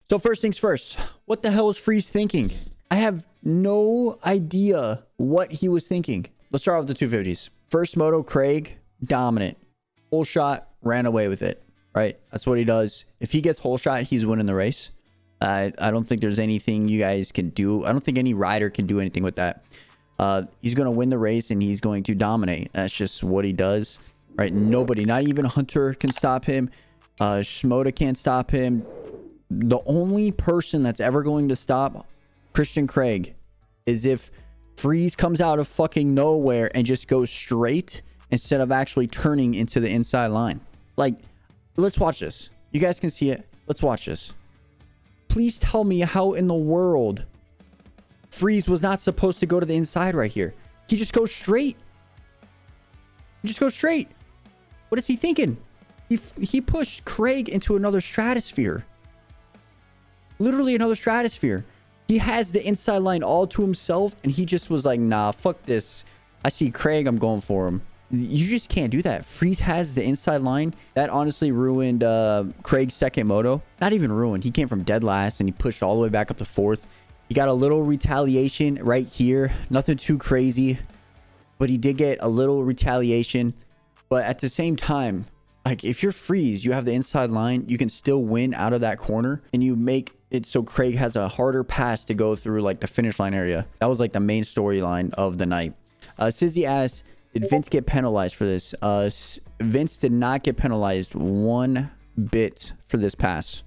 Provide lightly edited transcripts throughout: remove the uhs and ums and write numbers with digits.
So first things first, what the hell is Friese thinking? I have no idea what he was thinking. Let's start off with the 250s. First moto, Craig, dominant. Whole shot, ran away with it, right? That's what he does. If he gets whole shot, he's winning the race. I don't think there's anything you guys can do. I don't think any rider can do anything with that. He's going to win the race and he's going to dominate. That's just what he does, right? Nobody, not even Hunter can stop him. Shimoda can't stop him. The only person that's ever going to stop Christian Craig is if Friese comes out of fucking nowhere and just goes straight instead of actually turning into the inside line. Like, let's watch this. You guys can see it. Let's watch this. Please tell me how in the world Friese was not supposed to go to the inside right here. He just goes straight. He just goes straight. What is he thinking? He pushed Craig into another stratosphere. Literally another stratosphere. He has the inside line all to himself, and he just was like, nah, fuck this. I see Craig, I'm going for him. You just can't do that. Friese has the inside line. That honestly ruined Craig's second moto. Not even ruined. He came from dead last, and he pushed all the way back up to fourth. He got a little retaliation right here. Nothing too crazy, but he did get a little retaliation. But at the same time, like, if you're Friese, you have the inside line, you can still win out of that corner, and you make it so Craig has a harder pass to go through like the finish line area. That was like the main storyline of the night. Sizzy asks, did Vince get penalized for this? Vince did not get penalized one bit for this pass.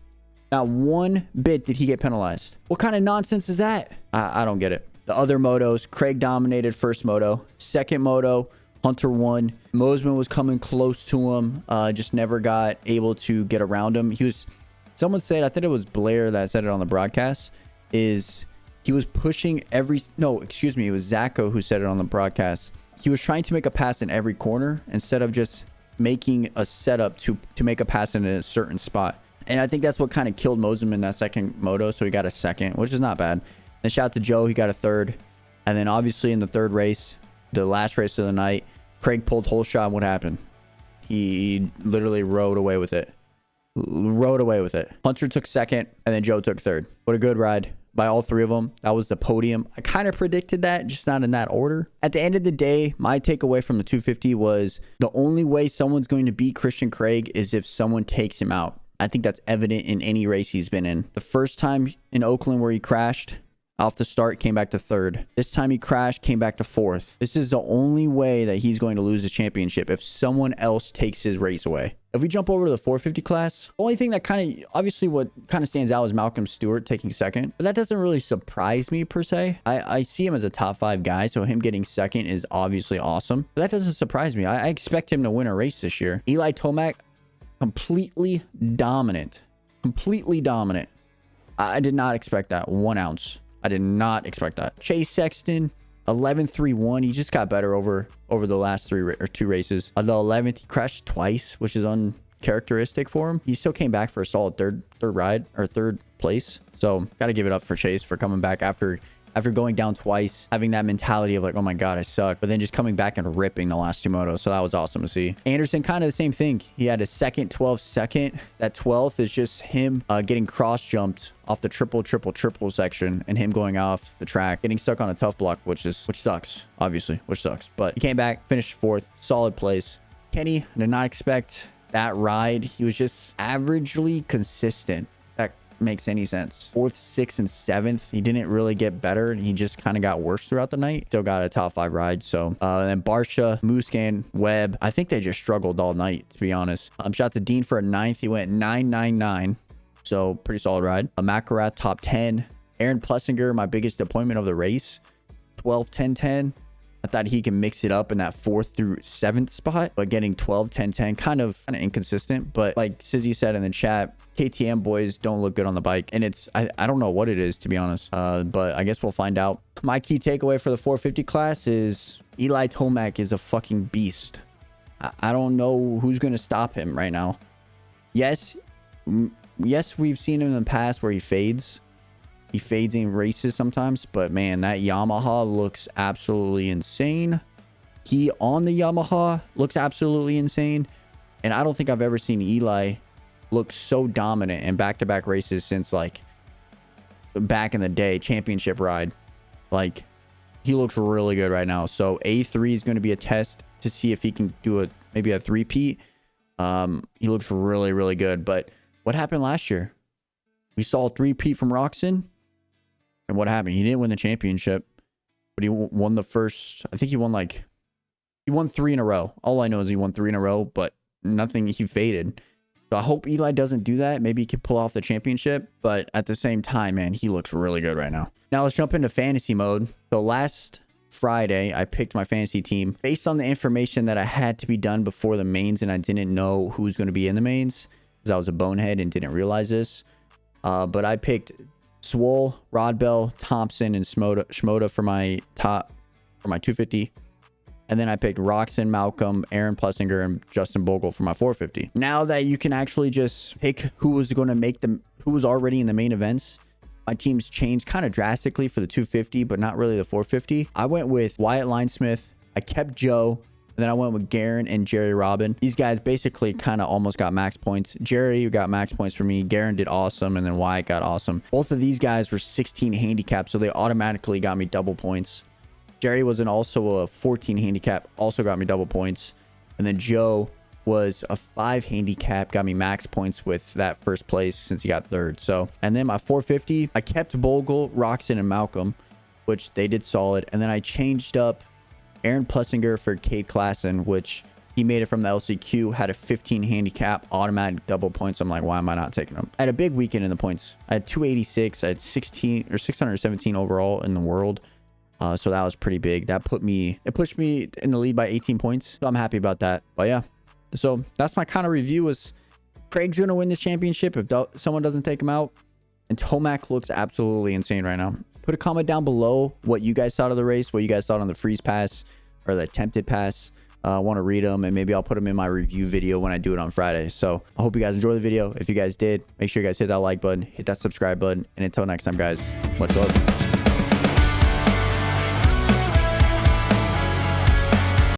Not one bit did he get penalized. What kind of nonsense is that? I don't get it. The other motos, Craig dominated first moto. Second moto, Hunter won. Mosman was coming close to him, just never got able to get around him. Someone said, I think it was Blair that said it on the broadcast, is he was pushing it was Zacho who said it on the broadcast. He was trying to make a pass in every corner instead of just making a setup to make a pass in a certain spot. And I think that's what kind of killed Mosman in that second moto. So he got a second, which is not bad. Then shout out to Joe, he got a third. And then obviously in the third race, the last race of the night, Craig pulled whole shot. What happened? He literally rode away with it. Hunter took second, and then Joe took third. What a good ride by all three of them. That was the podium. I kind of predicted that, just not in that order. At the end of the day, my takeaway from the 250 was the only way someone's going to beat Christian Craig is if someone takes him out. I think that's evident in any race he's been in. The first time in Oakland where he crashed off the start, came back to third. This time he crashed, came back to fourth. This is the only way that he's going to lose the championship, if someone else takes his race away. If we jump over to the 450 class, the only thing that obviously what kind of stands out is Malcolm Stewart taking second, but that doesn't really surprise me per se. I see him as a top 5 guy, so him getting second is obviously awesome, but that doesn't surprise me. I expect him to win a race this year. Eli Tomac, completely dominant. I did not expect that 1 ounce. I did not expect that. Chase Sexton, 11-3-1. He just got better over the last 2 races. The 11th, he crashed twice, which is uncharacteristic for him. He still came back for a solid third place. So gotta give it up for Chase for coming back after going down twice, having that mentality of like, oh my god, I suck, but then just coming back and ripping the last 2 motos. So that was awesome to see. Anderson, kind of the same thing. He had a second, 12th second. That 12th is just him getting cross jumped off the triple section and him going off the track, getting stuck on a tough block, which sucks, obviously, but he came back, finished 4th, solid place. Kenny, did not expect that ride. He was just averagely consistent. Makes any sense. 4th, 6th, and 7th, he didn't really get better, and he just kind of got worse throughout the night. Still got a top 5 ride. So and then Barsha, Muscan, Webb, I think they just struggled all night, to be honest. Shout out to Dean for a 9th. He went 9.99, so pretty solid ride. A Macarath top 10. Aaron Plessinger, my biggest appointment of the race, 12, 10, 10. I thought he can mix it up in that 4th through 7th spot, but getting 12, 10, 10, kind of inconsistent. But like Sizzy said in the chat, KTM boys don't look good on the bike, and I don't know what it is, to be honest, but I guess we'll find out. My key takeaway for the 450 class is Eli Tomac is a fucking beast. I don't know who's going to stop him right now. Yes, we've seen him in the past where he fades. He fades in races sometimes, but man, that Yamaha looks absolutely insane. He on the Yamaha looks absolutely insane. And I don't think I've ever seen Eli look so dominant in back-to-back races since like back in the day, championship ride. Like, he looks really good right now. So A3 is going to be a test to see if he can do maybe a three-peat. He looks really, really good. But what happened last year? We saw a three-peat from Roxon. And what happened? He didn't win the championship, but he won the first. I think he won he won 3 in a row. All I know is he won 3 in a row, but nothing. He faded. So I hope Eli doesn't do that. Maybe he can pull off the championship. But at the same time, man, he looks really good right now. Now let's jump into fantasy mode. So last Friday, I picked my fantasy team based on the information that I had to be done before the mains, and I didn't know who was going to be in the mains because I was a bonehead and didn't realize this. But I picked Swole, Rodbell, Thompson, and Shmoda for my 250. And then I picked Roxon, Malcolm, Aaron Plessinger, and Justin Bogle for my 450. Now that you can actually just pick who was going to make them, who was already in the main events, my team's changed kind of drastically for the 250, but not really the 450. I went with Wyatt Linesmith. I kept Joe. And then I went with Garen and Jerry Robin. These guys basically kind of almost got max points. Jerry got max points for me. Garen did awesome. And then Wyatt got awesome. Both of these guys were 16 handicap, so they automatically got me double points. Jerry was also a 14 handicap, also got me double points. And then Joe was a 5 handicap, got me max points with that first place since he got third. So, and then my 450, I kept Bogle, Roxon, and Malcolm, which they did solid. And then I changed up Aaron Plessinger for Cade Klassen, which he made it from the LCQ, had a 15 handicap, automatic double points. I'm like, why am I not taking him? I had a big weekend in the points. I had 286. I had 617 overall in the world. So that was pretty big. It pushed me in the lead by 18 points. So I'm happy about that. But yeah, so that's my kind of review. Is Craig's going to win this championship if someone doesn't take him out. And Tomac looks absolutely insane right now. Put a comment down below what you guys thought of the race, what you guys thought on the Friese pass or the attempted pass. I want to read them, and maybe I'll put them in my review video when I do it on Friday. So I hope you guys enjoyed the video. If you guys did, make sure you guys hit that like button, hit that subscribe button. And until next time, guys, much love.